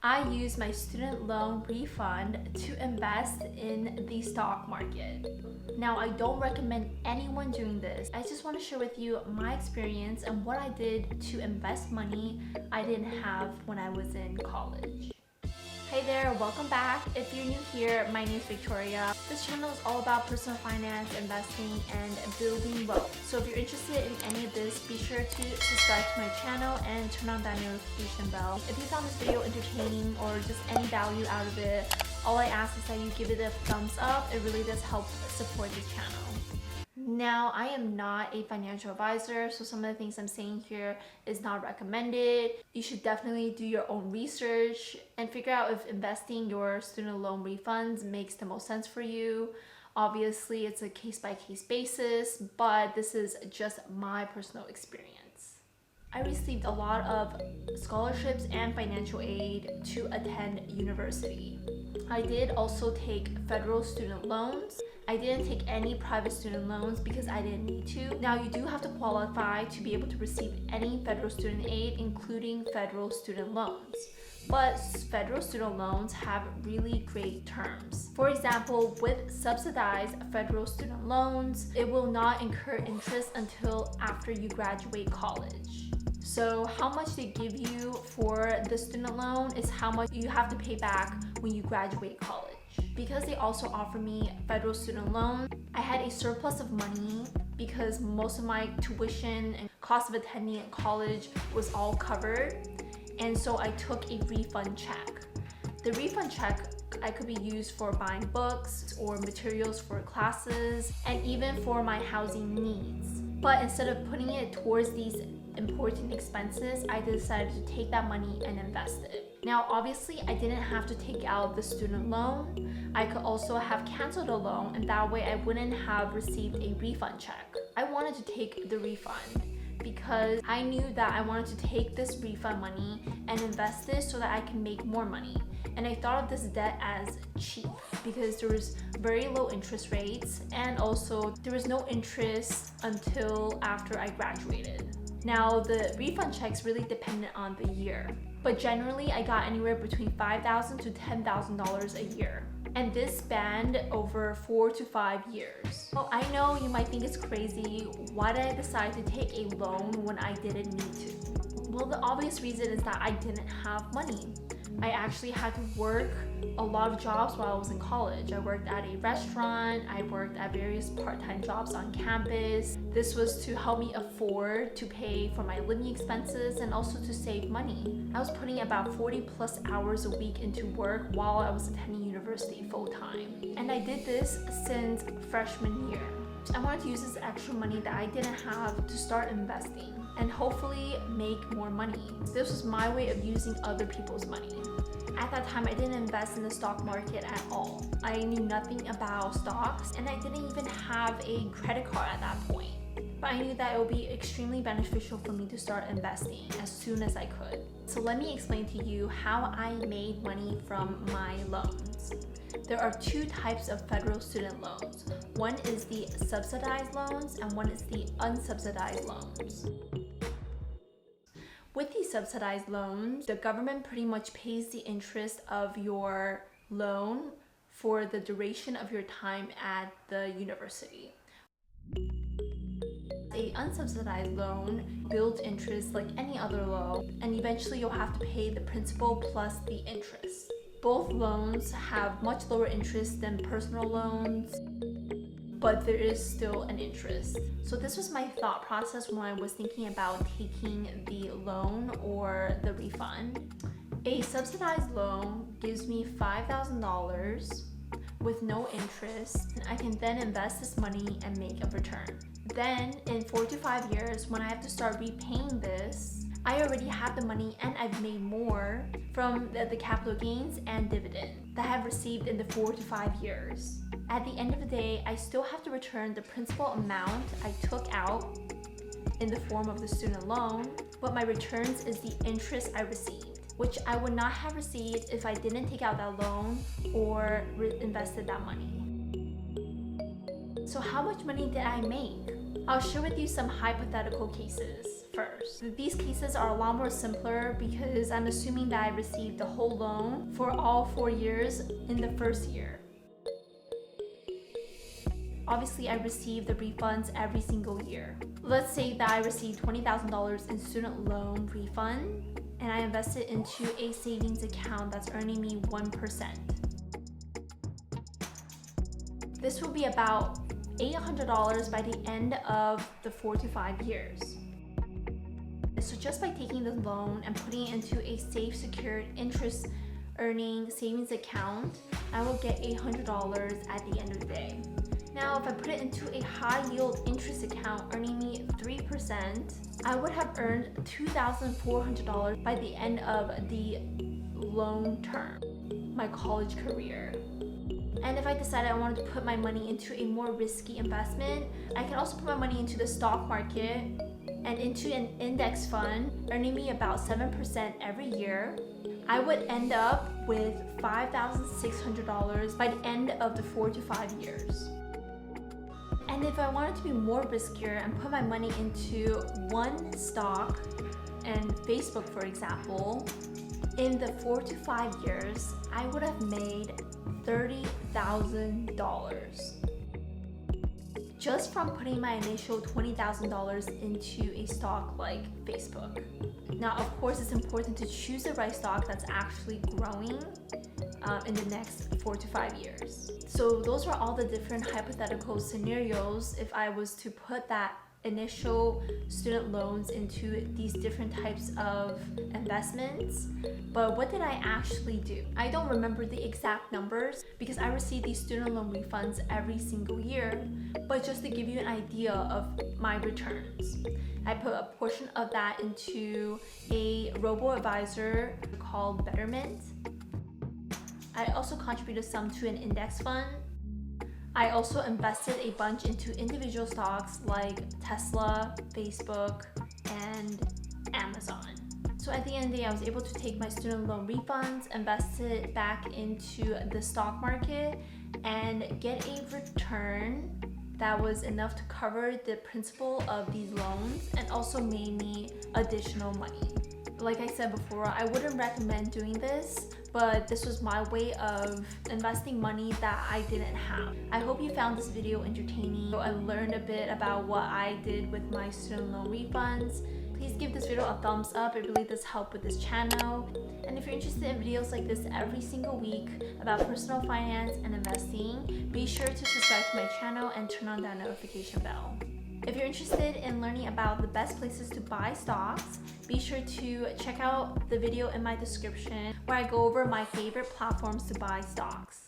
I used my student loan refund to invest in the stock market. Now, I don't recommend anyone doing this. I just want to share with you my experience and what I did to invest money I didn't have when I was in college. Hey there, welcome back. If you're new here, my name is Victoria. This channel is all about personal finance, investing, and building wealth. So if you're interested in any of this, be sure to subscribe to my channel and turn on that notification bell. If you found this video entertaining or just any value out of it, all I ask is that you give it a thumbs up. It really does help support this channel. Now, I am not a financial advisor, so some of the things I'm saying here is not recommended. You should definitely do your own research and figure out if investing your student loan refunds makes the most sense for you. Obviously, it's a case-by-case basis, but this is just my personal experience. I received a lot of scholarships and financial aid to attend university. I did also take federal student loans. I didn't take any private student loans because I didn't need to. Now, you do have to qualify to be able to receive any federal student aid, including federal student loans. But federal student loans have really great terms. For example, with subsidized federal student loans, it will not incur interest until after you graduate college. So how much they give you for the student loan is how much you have to pay back when you graduate college. Because they also offer me federal student loan, I had a surplus of money because most of my tuition and cost of attending at college was all covered. And so I took a refund check. The refund check I could be used for buying books or materials for classes and even for my housing needs. But instead of putting it towards these important expenses, I decided to take that money and invest it. Now, obviously, I didn't have to take out the student loan. I could also have canceled a loan, and that way I wouldn't have received a refund check. I wanted to take the refund because I knew that I wanted to take this refund money and invest it so that I can make more money. And I thought of this debt as cheap because there was very low interest rates, and also there was no interest until after I graduated. Now, the refund checks really depended on the year, but generally I got anywhere between $5,000 to $10,000 a year. And this spanned over 4 to 5 years. Well, I know you might think it's crazy. Why did I decide to take a loan when I didn't need to? Well, the obvious reason is that I didn't have money. I actually had to work a lot of jobs while I was in college. I worked at a restaurant, I worked at various part-time jobs on campus. This was to help me afford to pay for my living expenses and also to save money. I was putting about 40 plus hours a week into work while I was attending university full-time. And I did this since freshman year. I wanted to use this extra money that I didn't have to start investing and hopefully make more money. This was my way of using other people's money. At that time, I didn't invest in the stock market at all. I knew nothing about stocks, and I didn't even have a credit card at that point. But I knew that it would be extremely beneficial for me to start investing as soon as I could. So let me explain to you how I made money from my loans. There are two types of federal student loans. One is the subsidized loans and one is the unsubsidized loans. With the subsidized loans, the government pretty much pays the interest of your loan for the duration of your time at the university. A unsubsidized loan builds interest like any other loan, and eventually you'll have to pay the principal plus the interest. Both loans have much lower interest than personal loans, but there is still an interest. So this was my thought process when I was thinking about taking the loan or the refund. A subsidized loan gives me $5,000 with no interest, and I can then invest this money and make a return. Then in 4 to 5 years, when I have to start repaying this, I already have the money and I've made more from the capital gains and dividend that I have received in the 4 to 5 years. At the end of the day, I still have to return the principal amount I took out in the form of the student loan, but my returns is the interest I received, which I would not have received if I didn't take out that loan or invested that money. So how much money did I make? I'll share with you some hypothetical cases first. These cases are a lot more simpler because I'm assuming that I received the whole loan for all 4 years in the first year. Obviously, I received the refunds every single year. Let's say that I received $20,000 in student loan refund and I invested into a savings account that's earning me 1%. This will be about $800 by the end of the 4 to 5 years. So just by taking the loan and putting it into a safe, secured, interest earning savings account, I will get $800 at the end of the day. Now, if I put it into a high yield interest account earning me 3%, I would have earned $2,400 by the end of the loan term, my college career. And if I decided I wanted to put my money into a more risky investment, I can also put my money into the stock market and into an index fund, earning me about 7% every year. I would end up with $5,600 by the end of the 4 to 5 years. And if I wanted to be more riskier and put my money into one stock, and Facebook for example, in the 4 to 5 years, I would have made $30,000 just from putting my initial $20,000 into a stock like Facebook. Now, of course, it's important to choose the right stock that's actually growing in the next 4 to 5 years. So those are all the different hypothetical scenarios if I was to put that initial student loans into these different types of investments. But what did I actually do? I don't remember the exact numbers because I receive these student loan refunds every single year, but just to give you an idea of my returns, I put a portion of that into a robo-advisor called Betterment. I also contributed some to an index fund. I also invested a bunch into individual stocks like Tesla, Facebook, and Amazon. So at the end of the day, I was able to take my student loan refunds, invest it back into the stock market, and get a return that was enough to cover the principal of these loans and also made me additional money. Like I said before, I wouldn't recommend doing this, but this was my way of investing money that I didn't have. I hope you found this video entertaining and learned a bit about what I did with my student loan refunds. Please give this video a thumbs up, it really does help with this channel. And if you're interested in videos like this every single week about personal finance and investing, be sure to subscribe to my channel and turn on that notification bell. If you're interested in learning about the best places to buy stocks, be sure to check out the video in my description where I go over my favorite platforms to buy stocks.